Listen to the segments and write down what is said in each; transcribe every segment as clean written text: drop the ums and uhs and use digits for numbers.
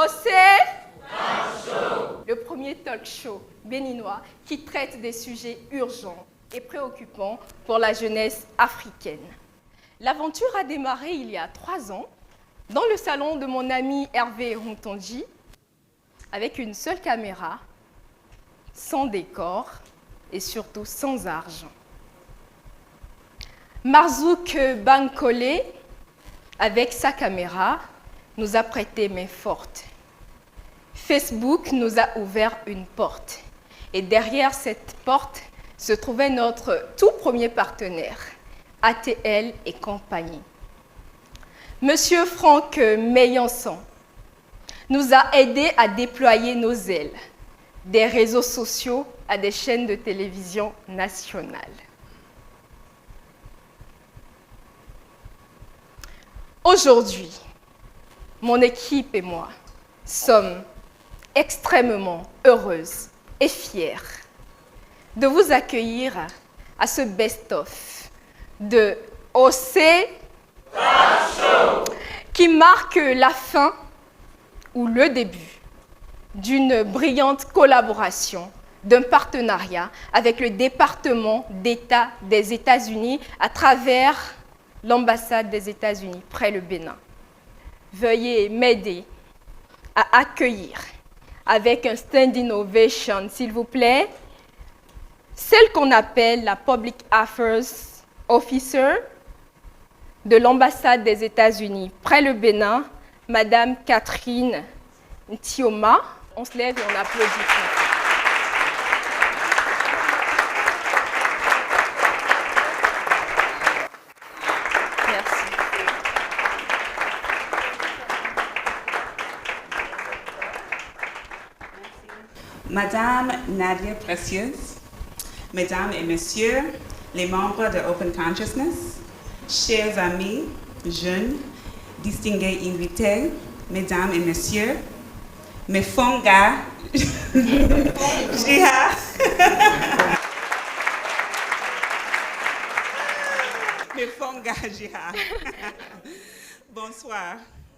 OC le premier talk show béninois qui traite des sujets urgents et préoccupants pour la jeunesse africaine. L'aventure a démarré il y a 3 ans dans le salon de mon ami Hervé Rontonji avec une seule caméra, sans décor et surtout sans argent. Marzouk Bankole, avec sa caméra, nous a prêté main forte. Facebook nous a ouvert une porte. Et derrière cette porte se trouvait notre tout premier partenaire, ATL et compagnie. Monsieur Franck Meillançon nous a aidés à déployer nos ailes, des réseaux sociaux à des chaînes de télévision nationales. Aujourd'hui, mon équipe et moi sommes extrêmement heureuses et fières de vous accueillir à ce best-of de OC qui marque la fin ou le début d'une brillante collaboration, d'un partenariat avec le département d'État des États-Unis à travers l'ambassade des États-Unis près le Bénin. Veuillez m'aider à accueillir avec un standing ovation, s'il vous plaît, celle qu'on appelle la Public Affairs Officer de l'ambassade des États-Unis près le Bénin, Madame Catherine Ntioma. On se lève et on applaudit. Merci. Madame Nadia Précieuse, Mesdames et Messieurs, les membres de Open Consciousness, chers amis, jeunes, distingués invités, Mesdames et Messieurs, mes fonga, Jiha. Mes fonga, Jiha. Bonsoir.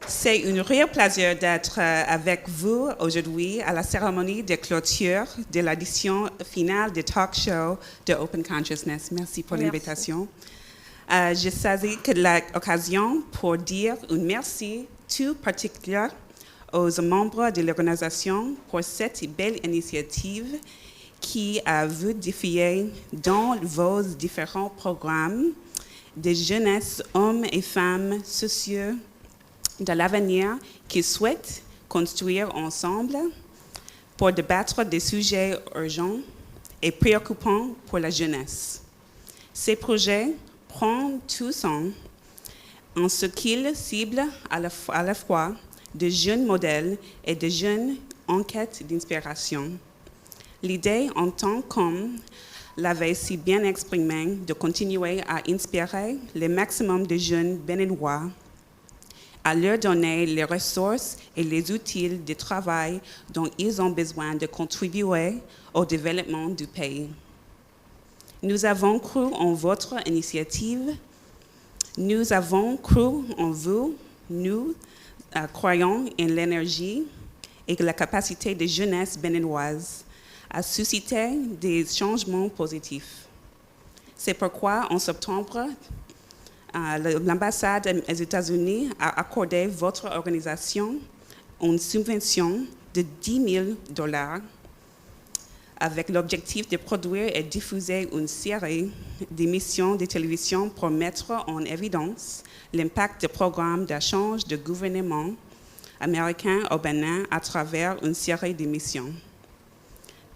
C'est un réel plaisir d'être avec vous aujourd'hui à la cérémonie de clôture de l'édition finale du talk show de Open Consciousness. Merci pour l'invitation. Je saisis l'occasion pour dire un merci tout particulier aux membres de l'organisation pour cette belle initiative qui a vu défier dans vos différents programmes de jeunesse, hommes et femmes soucieux de l'avenir qui souhaitent construire ensemble pour débattre des sujets urgents et préoccupants pour la jeunesse. Ces projets prennent tout sens en ce qu'ils ciblent à la fois de jeunes modèles et de jeunes en quête d'inspiration. L'idée, en tant comme l'avait si bien exprimé, de continuer à inspirer le maximum de jeunes béninois, à leur donner les ressources et les outils de travail dont ils ont besoin de contribuer au développement du pays. Nous avons cru en votre initiative, nous avons cru en vous, nous croyons en l'énergie et la capacité des jeunesses béninoises à susciter des changements positifs. C'est pourquoi, en septembre, l'ambassade des États-Unis a accordé votre organisation une subvention de $10,000 avec l'objectif de produire et diffuser une série d'émissions de télévision pour mettre en évidence l'impact des programmes d'échange de gouvernement américain au Bénin à travers une série d'émissions.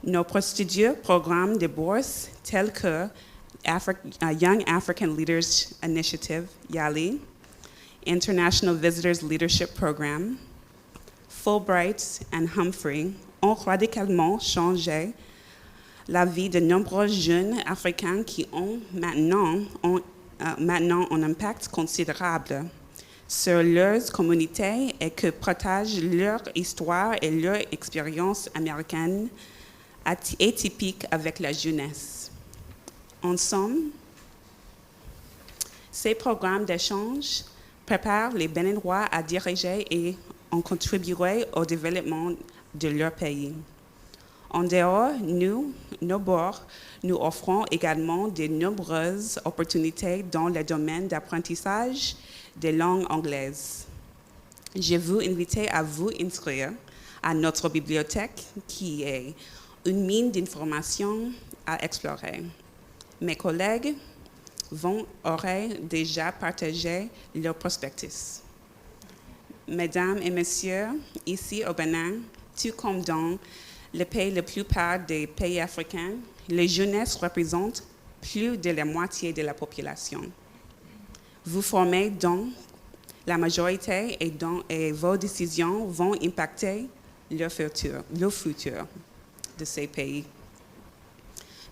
Nos prestigieux programmes de bourse tels que Young African Leaders Initiative, YALI, International Visitors Leadership Program, Fulbright and Humphrey ont radicalement changé la vie de nombreux jeunes Africains qui ont maintenant un impact considérable sur leurs communautés et qui partagent leur histoire et leur expérience américaine atypique avec la jeunesse. Ensemble, ces programmes d'échange préparent les Béninois à diriger et ont contribué au développement de leur pays. En dehors, nos bords, nous offrons également de nombreuses opportunités dans le domaine d'apprentissage des langues anglaises. Je vous invite à vous inscrire à notre bibliothèque qui est une mine d'informations à explorer. Mes collègues auraient déjà partagé leur prospectus. Mesdames et messieurs, ici au Bénin, tout comme dans la plupart des pays africains, la jeunesse représente plus de la moitié de la population. Vous formez donc la majorité et vos décisions vont impacter le futur de ces pays.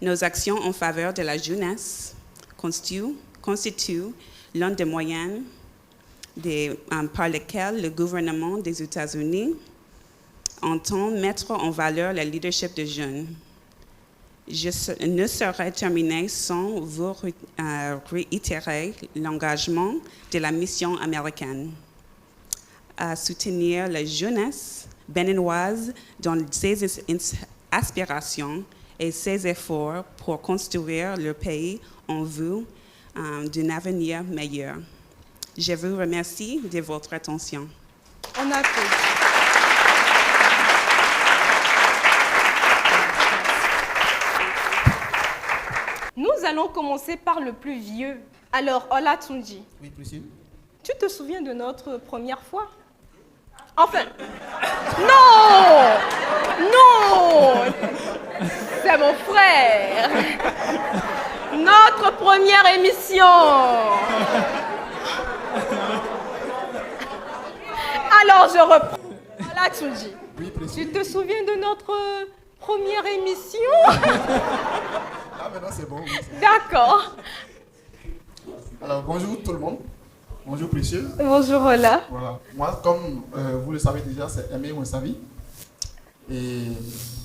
Nos actions en faveur de la jeunesse constituent l'un des moyens par lesquels le gouvernement des États-Unis entend mettre en valeur le leadership des jeunes. Je ne saurais terminer sans vous réitérer l'engagement de la mission américaine à soutenir la jeunesse béninoise dans ses aspirations et ses efforts pour construire le pays en vue d'un avenir meilleur. Je vous remercie de votre attention. On applaudit. Nous allons commencer par le plus vieux. Alors, Olatunji. Oui, précis. Tu te souviens de notre première fois? Enfin, non! Non! C'est mon frère. Notre première émission. Alors, je reprends. Olatunji. Oui, précis. Tu te souviens de notre première émission? Ah, maintenant c'est bon. Oui, D'accord. alors, bonjour tout le monde. Bonjour, précieux. Bonjour, Ola. Voilà. Moi, comme vous le savez déjà, c'est Aimé Wensavi. Et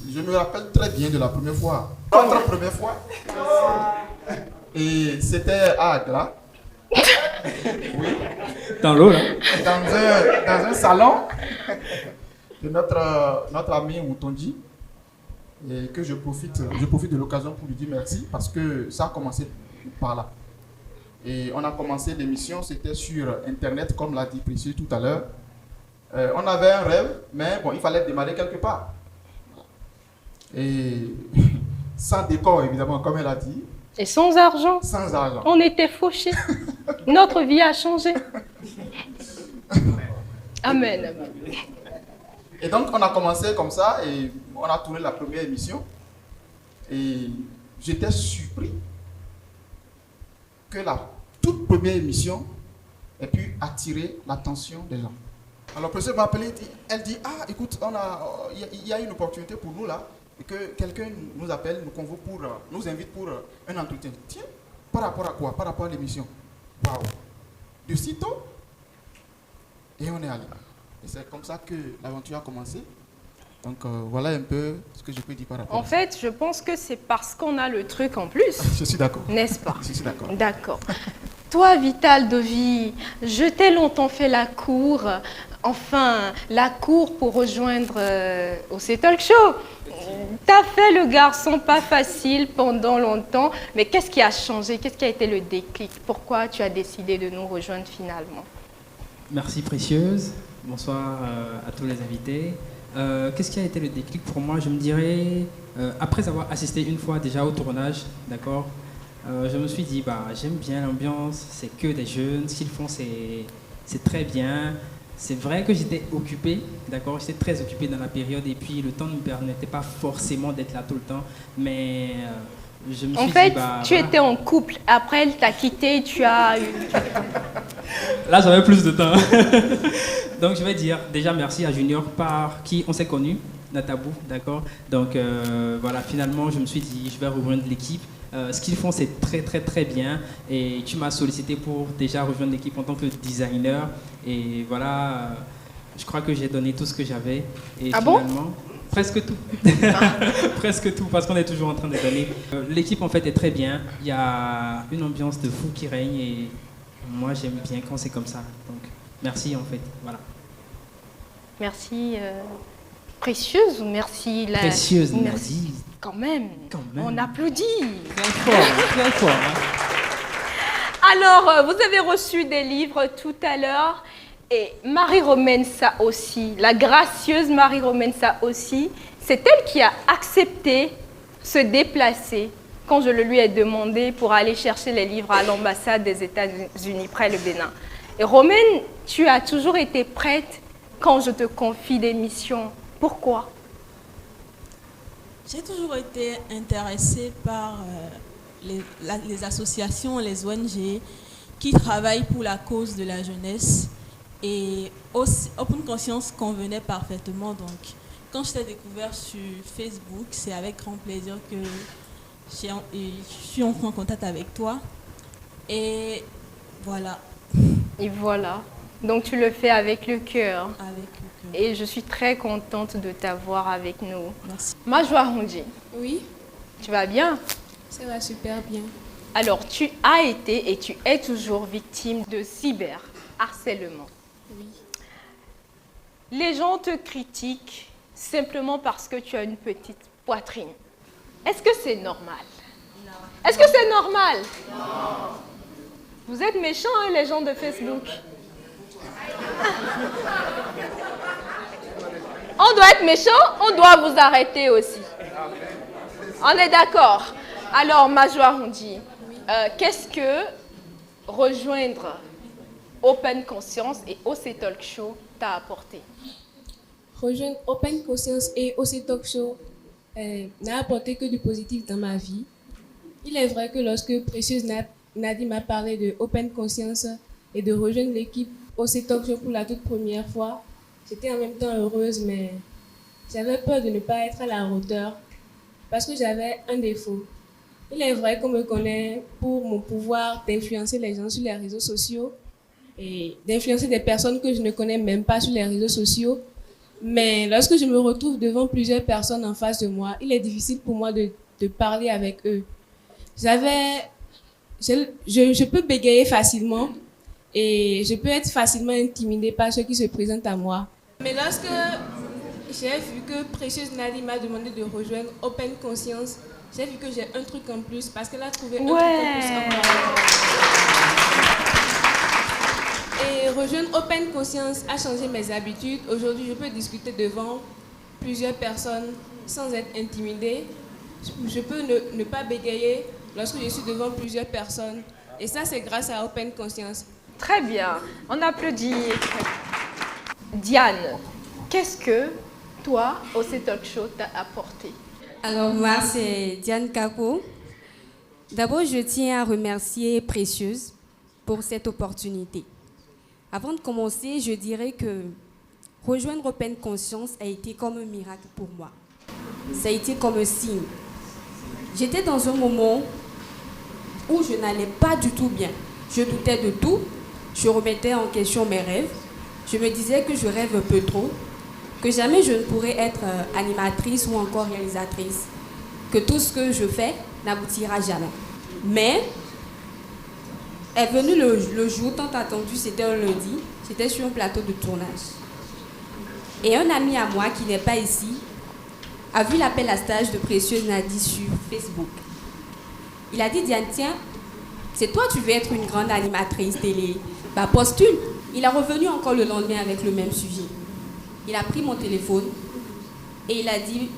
je me rappelle très bien de la première fois. Notre première fois. Et c'était à Agra. Oui. Dans l'eau, là. Dans un salon de notre ami Moutondi. Et que je profite de l'occasion pour lui dire merci parce que ça a commencé par là. Et on a commencé l'émission, c'était sur Internet, comme l'a dit Précieux tout à l'heure. On avait un rêve, mais bon, il fallait démarrer quelque part. Et sans décor, évidemment, comme elle a dit. Et sans argent. Sans argent. On était fauchés. Notre vie a changé. Amen. Et donc, on a commencé comme ça et on a tourné la première émission. Et j'étais surpris que la toute première émission ait pu attirer l'attention des gens. Alors, le professeur m'a appelé, elle dit, ah, écoute, il y a une opportunité pour nous là, et que quelqu'un nous appelle, nous convoque nous invite pour un entretien. Tiens, par rapport à quoi? Par rapport à l'émission. Waouh! De sitôt, et on est allé. Et c'est comme ça que l'aventure a commencé. Donc voilà un peu ce que je peux dire par rapport à ça. En fait, je pense que c'est parce qu'on a le truc en plus. Je suis d'accord. N'est-ce pas? Je suis d'accord. D'accord. Toi, Vital Dovi, je t'ai longtemps fait la cour. Enfin, la cour pour rejoindre au C-Talk Show. T'as fait le garçon pas facile pendant longtemps, mais qu'est-ce qui a changé? Qu'est-ce qui a été le déclic? Pourquoi tu as décidé de nous rejoindre finalement? Merci Précieuse. Bonsoir à tous les invités. Qu'est-ce qui a été le déclic pour moi? Je me dirais, après avoir assisté une fois déjà au tournage, d'accord, je me suis dit, bah, j'aime bien l'ambiance, c'est que des jeunes, ce qu'ils font c'est très bien. C'est vrai que j'étais occupé, d'accord, j'étais très occupé dans la période et puis le temps ne me permettait pas forcément d'être là tout le temps, mais je me suis dit, En fait, tu voilà. étais en couple, après elle t'a quitté, tu as eu... Là, j'avais plus de temps. Donc, je vais dire déjà merci à Junior par qui on s'est connus, Natabou, d'accord. Donc, voilà, finalement, je me suis dit, je vais rejoindre l'équipe. Ce qu'ils font, c'est très, très, très bien. Et tu m'as sollicité pour déjà rejoindre l'équipe en tant que designer. Et voilà, je crois que j'ai donné tout ce que j'avais. Et Ah finalement, bon? Presque tout. Presque tout, parce qu'on est toujours en train de donner. L'équipe, en fait, est très bien. Il y a une ambiance de fou qui règne et moi, j'aime bien quand c'est comme ça. Donc, merci, en fait. Voilà. Merci précieuse ou merci la... Précieuse, merci. Nadi. Quand même. Quand même. On applaudit. Très fort, très fort. Hein. Alors, vous avez reçu des livres tout à l'heure et Marie-Romaine ça aussi, la gracieuse Marie-Romaine ça aussi, c'est elle qui a accepté se déplacer quand je le lui ai demandé pour aller chercher les livres à l'ambassade des États-Unis près le Bénin. Et Romaine, tu as toujours été prête quand je te confie des missions. Pourquoi? J'ai toujours été intéressée par les associations, les ONG qui travaillent pour la cause de la jeunesse. Et Open Conscience convenait parfaitement. Donc, quand je t'ai découvert sur Facebook, c'est avec grand plaisir que je suis entrée en contact avec toi. Et voilà. Et voilà. Donc tu le fais avec le cœur. Avec le cœur. Et je suis très contente de t'avoir avec nous. Merci. Majwa Honji, Oui, tu vas bien? ça va super bien. Alors, tu as été et tu es toujours victime de cyberharcèlement. Oui. Les gens te critiquent simplement parce que tu as une petite poitrine. Est-ce que c'est normal? Non. Est-ce que c'est normal? Non. Vous êtes méchants, hein, les gens de Facebook. On doit être méchant, on doit vous arrêter aussi. On est d'accord. Alors, Majwa Hondi, qu'est-ce que rejoindre Open Conscience et OC Talk Show t'a apporté? Rejoindre Open Conscience et OC Talk Show n'a apporté que du positif dans ma vie. Il est vrai que lorsque Précieuse Nadi m'a parlé de Open Conscience et de rejoindre l'équipe OC Talk Show pour la toute première fois, j'étais en même temps heureuse, mais j'avais peur de ne pas être à la hauteur parce que j'avais un défaut. Il est vrai qu'on me connaît pour mon pouvoir d'influencer les gens sur les réseaux sociaux et d'influencer des personnes que je ne connais même pas sur les réseaux sociaux. Mais lorsque je me retrouve devant plusieurs personnes en face de moi, il est difficile pour moi de parler avec eux. Je peux bégayer facilement et je peux être facilement intimidée par ceux qui se présentent à moi. Mais lorsque j'ai vu que Précieuse Nadi m'a demandé de rejoindre Open Conscience, j'ai vu que j'ai un truc en plus parce qu'elle a trouvé un truc en plus en moi. Et rejoindre Open Conscience a changé mes habitudes. Aujourd'hui, je peux discuter devant plusieurs personnes sans être intimidée. Je peux ne pas bégayer lorsque je suis devant plusieurs personnes. Et ça, c'est grâce à Open Conscience. Très bien, on applaudit. Diane, qu'est-ce que toi, OC Talk Show, t'a apporté? Alors moi, c'est Diane Kako. D'abord, je tiens à remercier Précieuse pour cette opportunité. Avant de commencer, je dirais que rejoindre Open Conscience a été comme un miracle pour moi. Ça a été comme un signe. J'étais dans un moment où je n'allais pas du tout bien. Je doutais de tout. Je remettais en question mes rêves. Je me disais que je rêve un peu trop, que jamais je ne pourrais être animatrice ou encore réalisatrice, que tout ce que je fais n'aboutira jamais. Mais est venu le jour tant attendu, c'était un lundi, j'étais sur un plateau de tournage. Et un ami à moi qui n'est pas ici a vu l'appel à stage de Précieuse Nadi sur Facebook. Il a dit, Diane, tiens, c'est toi tu veux être une grande animatrice télé, bah postule. Il est revenu encore le lendemain avec le même sujet. Il a pris mon téléphone et il a dit,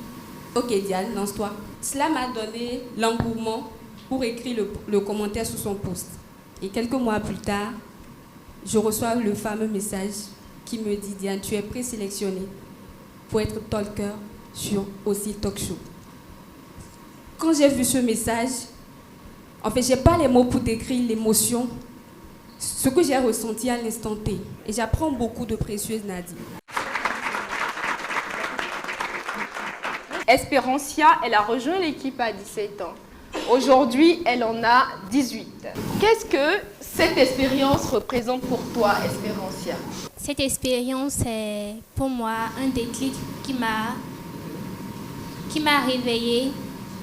ok Diane, lance-toi. Cela m'a donné l'engouement pour écrire le commentaire sous son post. Et quelques mois plus tard, je reçois le fameux message qui me dit, Diane, tu es présélectionnée pour être talker sur OC Talk Show. Quand j'ai vu ce message, en fait, je n'ai pas les mots pour décrire l'émotion, ce que j'ai ressenti à l'instant T. Et j'apprends beaucoup de Précieuse Nadi. Espérancia, elle a rejoint l'équipe à 17 ans. Aujourd'hui, elle en a 18. Qu'est-ce que cette expérience représente pour toi, Espérancia? Cette expérience est pour moi un déclic qui m'a réveillée,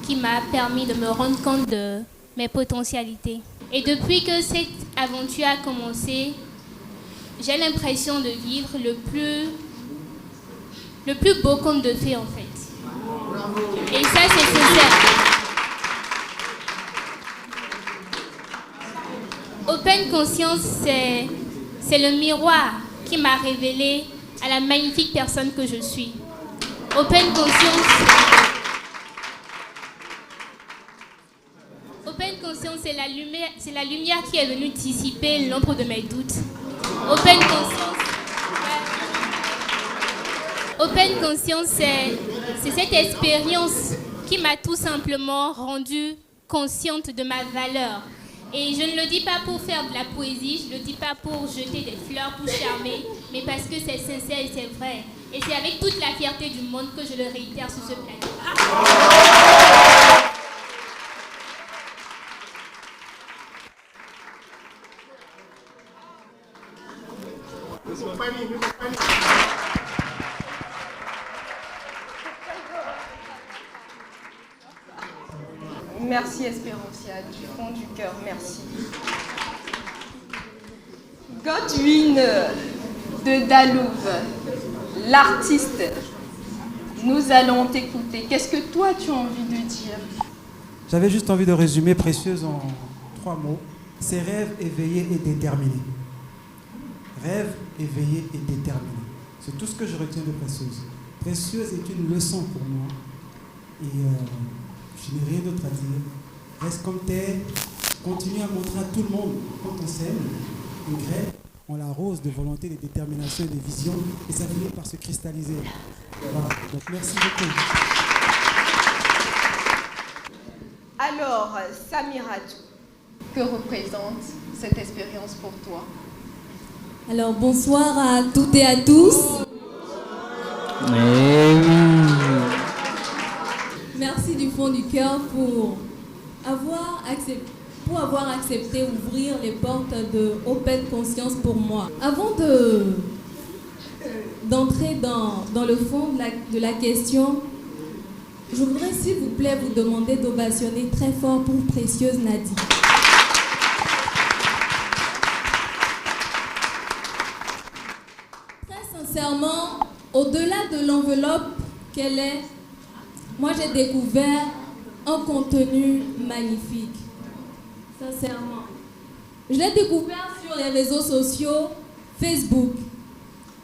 qui m'a permis de me rendre compte de mes potentialités. Et depuis que cette aventure a commencé, j'ai l'impression de vivre le plus le plus beau conte de fées en fait. Et ça, c'est sincère. Open Conscience, c'est le miroir qui m'a révélé à la magnifique personne que je suis. Open Conscience, c'est la lumière qui est venue dissiper l'ombre de mes doutes. Open Conscience, c'est cette expérience qui m'a tout simplement rendue consciente de ma valeur. Et je ne le dis pas pour faire de la poésie, je ne le dis pas pour jeter des fleurs, pour charmer, mais parce que c'est sincère et c'est vrai. Et c'est avec toute la fierté du monde que je le réitère sur ce plateau. Merci Espérancia, du fond du cœur, merci. Godwin de Dalouve, l'artiste, nous allons t'écouter. Qu'est-ce que toi tu as envie de dire? J'avais juste envie de résumer Précieuse en 3 mots. C'est rêve, éveillé et déterminé. Rêve, éveillé et déterminé. C'est tout ce que je retiens de Précieuse. Précieuse est une leçon pour moi. Et je n'ai rien d'autre à dire. Reste comme t'es. Continue à montrer à tout le monde quand on s'aime. Une graine, on l'arrose de volonté, de détermination et de vision. Et ça finit par se cristalliser. Voilà. Donc merci beaucoup. Alors, Samiratou, que représente cette expérience pour toi? Alors, bonsoir à toutes et à tous. Merci du fond du cœur pour avoir accepté d'ouvrir les portes de Open Conscience pour moi. Avant d'entrer dans le fond de la question, je voudrais s'il vous plaît vous demander d'ovationner très fort pour Précieuse Nadie. Très sincèrement, au-delà de l'enveloppe qu'elle est, moi j'ai découvert un contenu magnifique. Sincèrement. Je l'ai découvert sur les réseaux sociaux, Facebook.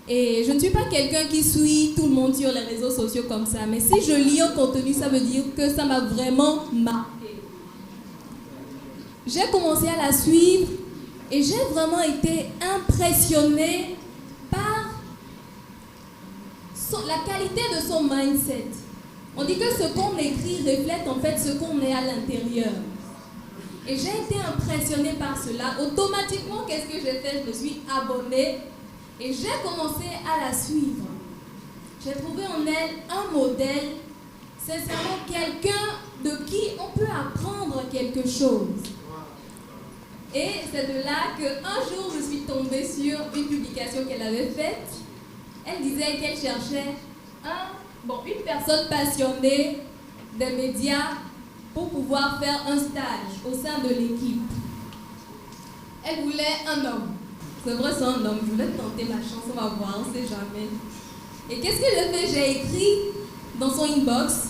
Et je ne suis pas quelqu'un qui suit tout le monde sur les réseaux sociaux comme ça. Mais si je lis un contenu, ça veut dire que ça m'a vraiment marqué. J'ai commencé à la suivre et j'ai vraiment été impressionnée par la qualité de son mindset. On dit que ce qu'on écrit reflète en fait ce qu'on est à l'intérieur. Et j'ai été impressionnée par cela. Automatiquement, qu'est-ce que j'ai fait? Je me suis abonnée et j'ai commencé à la suivre. J'ai trouvé en elle un modèle, sincèrement quelqu'un de qui on peut apprendre quelque chose. Et c'est de là qu'un jour, je suis tombée sur une publication qu'elle avait faite. Elle disait qu'elle cherchait une personne passionnée des médias pour pouvoir faire un stage au sein de l'équipe. Elle voulait un homme. C'est vrai, c'est un homme. Je voulais tenter ma chance, on va voir, on ne sait jamais. Et qu'est-ce que j'ai fait? J'ai écrit dans son inbox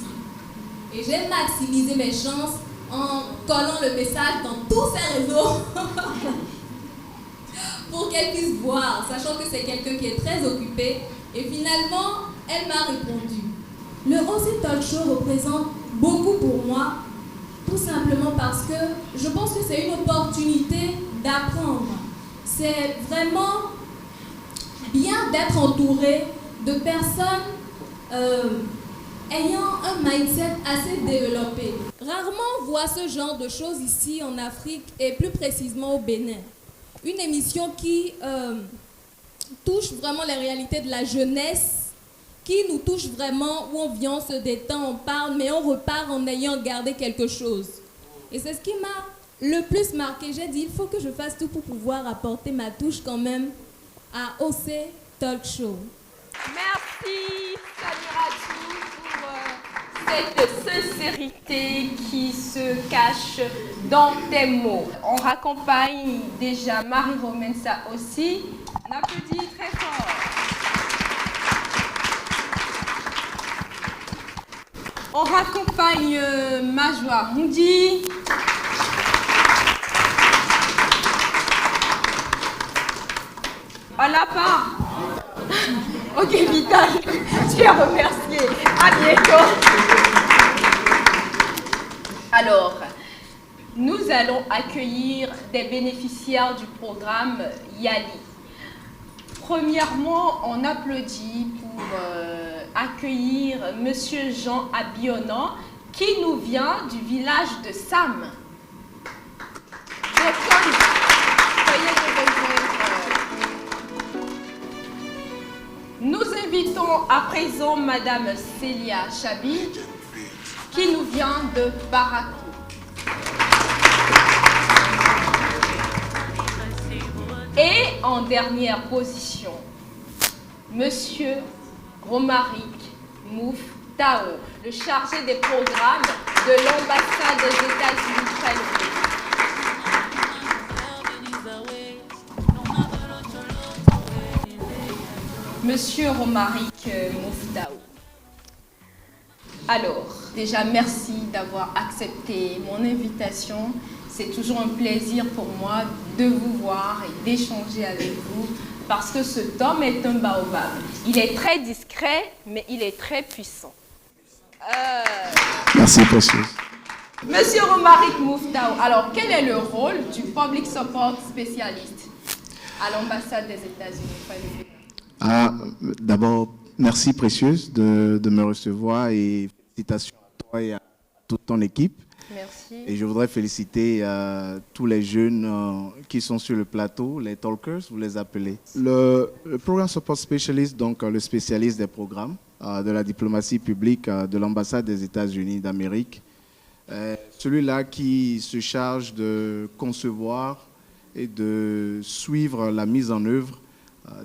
et j'ai maximisé mes chances en collant le message dans tous ses réseaux pour qu'elle puisse voir, sachant que c'est quelqu'un qui est très occupé. Et finalement, elle m'a répondu. Le OC Talk Show représente beaucoup pour moi, tout simplement parce que je pense que c'est une opportunité d'apprendre. C'est vraiment bien d'être entouré de personnes ayant un mindset assez développé. Rarement on voit ce genre de choses ici en Afrique et plus précisément au Bénin. Une émission qui touche vraiment les réalités de la jeunesse, qui nous touche vraiment, où on vient, on se détend, on parle, mais on repart en ayant gardé quelque chose. Et c'est ce qui m'a le plus marqué. J'ai dit, il faut que je fasse tout pour pouvoir apporter ma touche quand même à OC Talk Show. Merci Samiratou pour cette sincérité qui se cache dans tes mots. On raccompagne déjà Marie-Romaine ça aussi. On applaudit très fort. On raccompagne Majwa Hundi. À la part. Ok, Vital, tu es remercié. À bientôt. Alors, nous allons accueillir des bénéficiaires du programme YALI. Premièrement, on applaudit pour accueillir Monsieur Jean Abiona, qui nous vient du village de Sam. Donc, soyez de bonne joie. Nous invitons à présent Madame Célia Chabi, qui nous vient de Barakou. Et en dernière position, Monsieur Romaric Mouftao, le chargé des programmes de l'ambassade des États-Unis près le pays. Monsieur Romaric Mouftao. Alors, déjà merci d'avoir accepté mon invitation. C'est toujours un plaisir pour moi de vous voir et d'échanger avec vous parce que cet homme est un baobab. Il est très discret, mais il est très puissant. Merci, précieuse. Monsieur Romaric Mouftao, alors quel est le rôle du Public Support Specialist à l'ambassade des États-Unis? D'abord, merci, précieuse, de me recevoir et félicitations à toi et à toute ton équipe. Merci. Et je voudrais féliciter tous les jeunes qui sont sur le plateau, les talkers, vous les appelez. Le Program Support Specialist, donc le spécialiste des programmes de la diplomatie publique de l'ambassade des États-Unis d'Amérique, celui-là qui se charge de concevoir et de suivre la mise en œuvre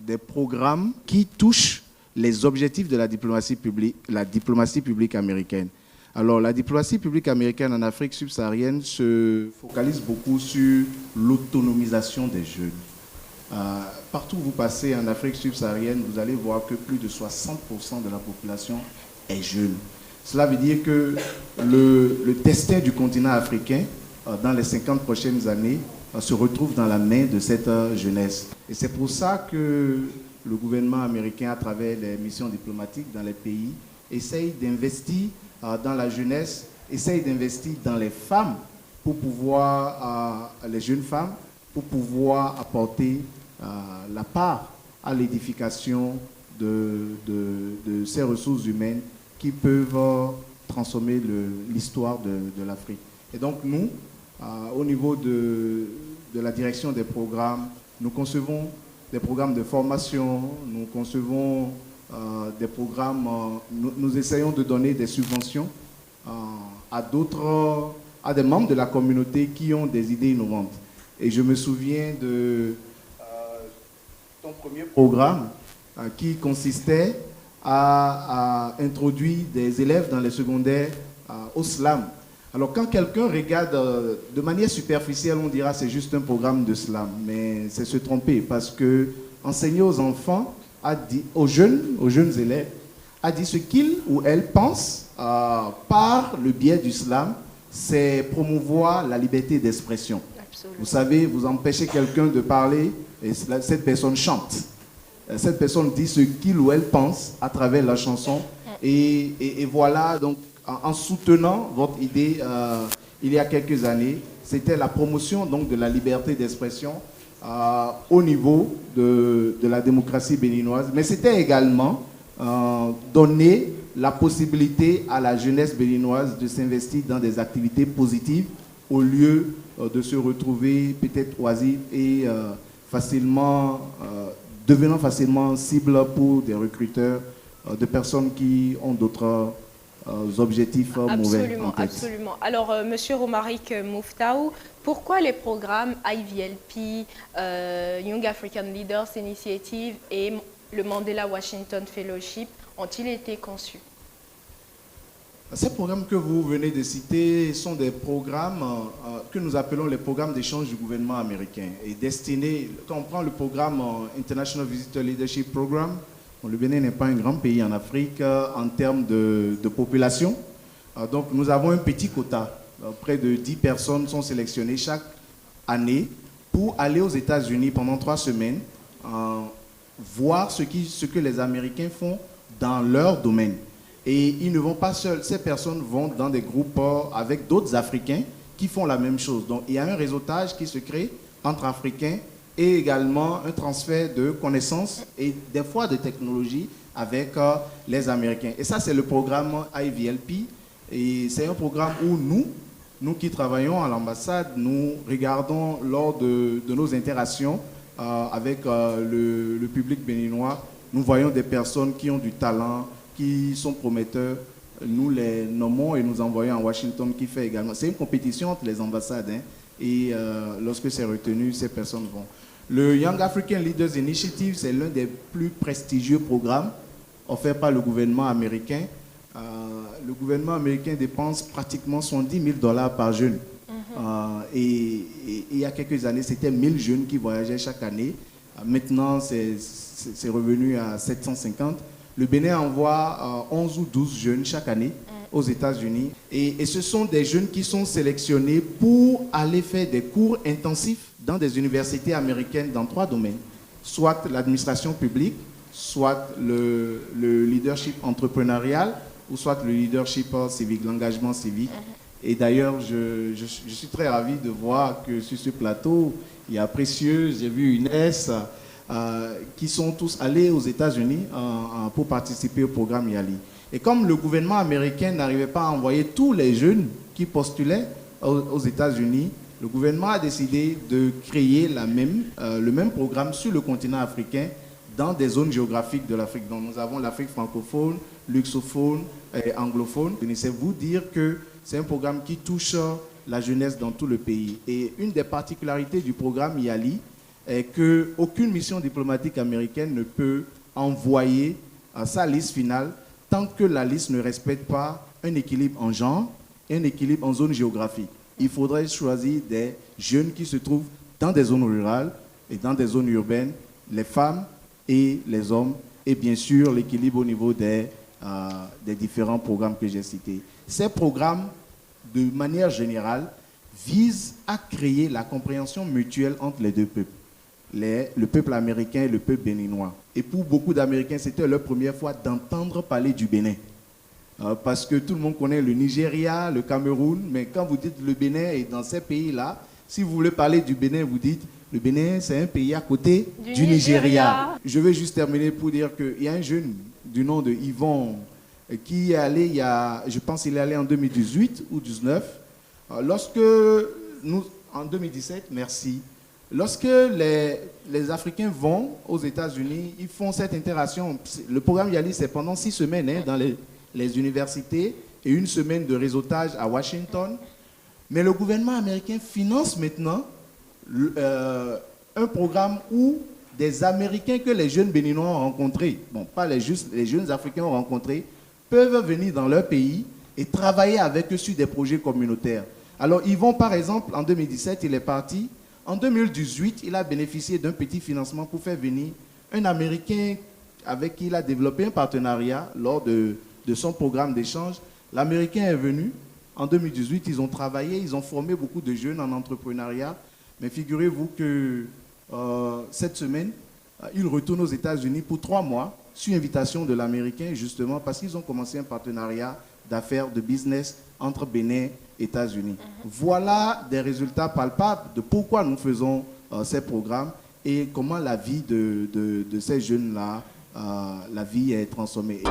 des programmes qui touchent les objectifs de la diplomatie publique américaine. Alors, la diplomatie publique américaine en Afrique subsaharienne se focalise beaucoup sur l'autonomisation des jeunes. Partout où vous passez en Afrique subsaharienne, vous allez voir que plus de 60% de la population est jeune. Cela veut dire que le destin du continent africain, dans les 50 prochaines années, se retrouve dans la main de cette jeunesse. Et c'est pour ça que le gouvernement américain, à travers les missions diplomatiques dans les pays, essaye d'investir dans la jeunesse, essaye d'investir dans les femmes pour pouvoir, les jeunes femmes, pour pouvoir apporter la part à l'édification de ces ressources humaines qui peuvent transformer l'histoire de l'Afrique. Et donc nous, au niveau de la direction des programmes, nous concevons des programmes de formation, nous concevons des programmes, nous essayons de donner des subventions à des membres de la communauté qui ont des idées innovantes. Et je me souviens de ton premier programme qui consistait à introduire des élèves dans les secondaires au slam. Alors quand quelqu'un regarde de manière superficielle, on dira c'est juste un programme de slam, mais c'est se tromper parce que enseigner aux enfants, aux jeunes élèves, a dit ce qu'ils ou elles pensent par le biais du slam, c'est promouvoir la liberté d'expression. Vous savez, vous empêchez quelqu'un de parler et cette personne chante. Cette personne dit ce qu'il ou elle pense à travers la chanson. Et voilà, donc en soutenant votre idée il y a quelques années, c'était la promotion donc, de la liberté d'expression au niveau de la démocratie béninoise. Mais c'était également donner la possibilité à la jeunesse béninoise de s'investir dans des activités positives au lieu de se retrouver peut-être oisif et devenant facilement cible pour des recruteurs de personnes qui ont d'autres objectifs mauvais en tête. Absolument. Alors, Monsieur Romaric Mouftao, pourquoi les programmes IVLP, Young African Leaders Initiative et le Mandela Washington Fellowship ont-ils été conçus? Ces programmes que vous venez de citer sont des programmes que nous appelons les programmes d'échange du gouvernement américain et destinés, quand on prend le programme International Visitor Leadership Program, le Bénin n'est pas un grand pays en Afrique en termes de population, Donc nous avons un petit quota. Près de 10 personnes sont sélectionnées chaque année pour aller aux États-Unis pendant 3 semaines, voir ce que les Américains font dans leur domaine. Et ils ne vont pas seuls, ces personnes vont dans des groupes avec d'autres Africains qui font la même chose. Donc il y a un réseautage qui se crée entre Africains et également un transfert de connaissances et des fois de technologies avec les Américains. Et ça, c'est le programme IVLP. Et c'est un programme où nous qui travaillons à l'ambassade, nous regardons lors de nos interactions avec le public béninois, nous voyons des personnes qui ont du talent, qui sont prometteurs. Nous les nommons et nous envoyons à Washington qui fait également. C'est une compétition entre les ambassades. Et lorsque c'est retenu, ces personnes vont. Le Young African Leaders Initiative, c'est l'un des plus prestigieux programmes offerts par le gouvernement américain. Le gouvernement américain dépense pratiquement $70 000 par jeune. Et il y a quelques années, c'était 1000 jeunes qui voyageaient chaque année. Maintenant, c'est revenu à 750. Le Bénin envoie 11 ou 12 jeunes chaque année aux États-Unis. Et ce sont des jeunes qui sont sélectionnés pour aller faire des cours intensifs dans des universités américaines dans 3 domaines. Soit l'administration publique, soit le leadership entrepreneurial, ou soit le leadership civique, l'engagement civique. Et d'ailleurs, je suis très ravi de voir que sur ce plateau, il y a Précieuse, j'ai vu Inès, qui sont tous allés aux États-Unis pour participer au programme YALI. Et comme le gouvernement américain n'arrivait pas à envoyer tous les jeunes qui postulaient aux États-Unis, le gouvernement a décidé de créer le même programme sur le continent africain dans des zones géographiques de l'Afrique. Donc nous avons l'Afrique francophone, luxophone et anglophone. C'est vous dire que c'est un programme qui touche la jeunesse dans tout le pays. Et une des particularités du programme YALI est qu'aucune mission diplomatique américaine ne peut envoyer sa liste finale tant que la liste ne respecte pas un équilibre en genre et un équilibre en zone géographique. Il faudrait choisir des jeunes qui se trouvent dans des zones rurales et dans des zones urbaines, les femmes et les hommes, et bien sûr l'équilibre au niveau des différents programmes que j'ai cités. Ces programmes, de manière générale, visent à créer la compréhension mutuelle entre les deux peuples, le peuple américain et le peuple béninois. Et pour beaucoup d'Américains, c'était leur première fois d'entendre parler du Bénin. Parce que tout le monde connaît le Nigeria, le Cameroun, mais quand vous dites le Bénin est dans ces pays-là, si vous voulez parler du Bénin, vous dites le Bénin, c'est un pays à côté du Nigeria. Je vais juste terminer pour dire qu'il y a un jeune du nom de Yvon qui est allé, je pense qu'il est allé en 2018 ou 2019. En 2017, merci. Lorsque les Africains vont aux États-Unis, ils font cette interaction. Le programme YALI, c'est pendant 6 semaines dans les universités et 1 semaine de réseautage à Washington. Mais le gouvernement américain finance maintenant un programme où des Américains que les jeunes Béninois ont rencontrés, bon, pas les jeunes Africains ont rencontrés, peuvent venir dans leur pays et travailler avec eux sur des projets communautaires. Alors, ils vont, par exemple, en 2017, il est parti. En 2018, il a bénéficié d'un petit financement pour faire venir un Américain avec qui il a développé un partenariat lors de son programme d'échange. L'Américain est venu. En 2018, ils ont travaillé, ils ont formé beaucoup de jeunes en entrepreneuriat. Mais figurez-vous que cette semaine, ils retournent aux États-Unis pour 3 mois, sur invitation de l'Américain, justement, parce qu'ils ont commencé un partenariat d'affaires, de business entre Bénin et États-Unis. Voilà des résultats palpables de pourquoi nous faisons ces programmes et comment la vie de ces jeunes-là, la vie est transformée.